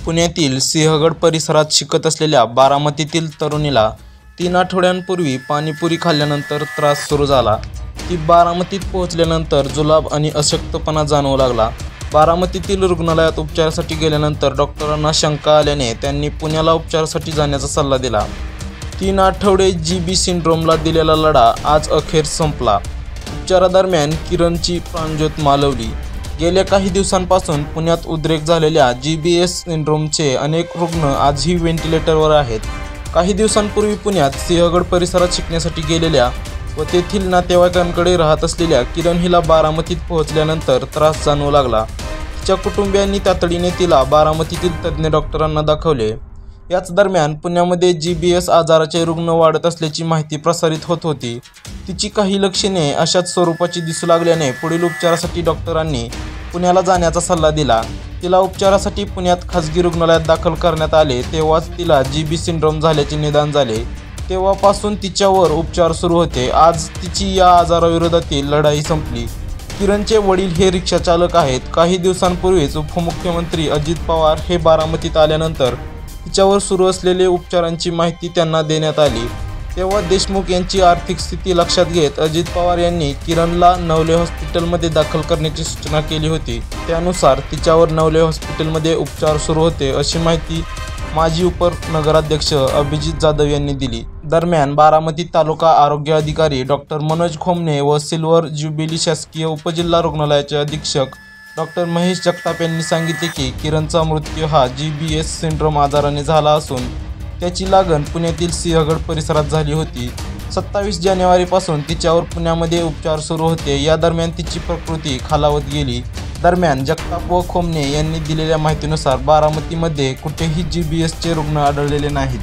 पुण्यातील सिंहगड परिसरात शिकत असलेल्या बारामतीतील तरुणीला 3 आठवड्यांपूर्वी पाणीपुरी खाल्ल्यानंतर त्रास सुरू झाला. ती बारामतीत पोहोचल्यानंतर जुलाब आणि अशक्तपणा जाणवू लागला. बारामतीतील रुग्णालयात उपचारासाठी गेल्यानंतर डॉक्टरांना शंका आल्याने त्यांनी पुण्याला उपचारासाठी जाण्याचा सल्ला दिला. 3 आठवडे GB सिंड्रोमला दिलेला लढा आज अखेर संपला. उपचारादरम्यान किरणची प्राणज्योत मालवली. गेल्या काही दिवसांपासून पुण्यात उद्रेक झालेल्या GBS सिंड्रोमचे अनेक रुग्ण आजही व्हेंटिलेटरवर आहेत. काही दिवसांपूर्वी पुण्यात सिंहगड परिसरात शिकण्यासाठी गेलेल्या व तेथील नातेवाईकांकडे राहत असलेल्या किरण हिला बारामतीत पोहोचल्यानंतर त्रास जाणवू लागला. तिच्या कुटुंबियांनी तातडीने तिला बारामतीतील तज्ज्ञ डॉक्टरांना दाखवले. याच दरम्यान पुण्यामध्ये GBS आजाराचे रुग्ण वाढत असल्याची माहिती प्रसारित होत होती. तिची काही लक्षणे अशाच स्वरूपाची दिसू लागल्याने पुढील उपचारासाठी डॉक्टरांनी पुण्याला जाण्याचा सल्ला दिला. तिला उपचारासाठी पुण्यात खासगी रुग्णालयात दाखल करण्यात आले तेव्हाच तिला GB सिंड्रोम झाल्याचे निदान झाले. तेव्हापासून तिच्यावर उपचार सुरू होते. आज तिची या आजाराविरोधातील लढाई संपली. किरणचे वडील हे रिक्षाचालक आहेत. काही दिवसांपूर्वीच उपमुख्यमंत्री अजित पवार हे बारामतीत आल्यानंतर तिच्यावर सुरू असलेले उपचारांची माहिती त्यांना देण्यात आली. तेव्हा देशमुख यांची आर्थिक स्थिती लक्षात घेत अजित पवार यांनी किरणला नवले हॉस्पिटलमध्ये दाखल करण्याची सूचना केली होती. त्यानुसार तिच्यावर नवले हॉस्पिटलमध्ये उपचार सुरू होते अशी माहिती माजी उपनगराध्यक्ष अभिजित जाधव यांनी दिली. दरम्यान बारामती तालुका आरोग्य अधिकारी डॉक्टर मनोज खोमने व सिल्वर ज्युबिली शासकीय उपजिल्हा रुग्णालयाचे अधीक्षक डॉक्टर महेश जगताप यांनी सांगितले की किरणचा मृत्यू हा GBS सिंड्रोम आजाराने झाला असून त्याची लागण पुण्यातील सिंहगड परिसरात झाली होती. 27 जानेवारीपासून तिच्यावर पुण्यामध्ये उपचार सुरू होते. या दरम्यान तिची प्रकृती खालावत गेली. दरम्यान जगताप व खोमने यांनी दिलेल्या माहितीनुसार बारामतीमध्ये कुठेही GBSचे रुग्ण आढळलेले नाहीत.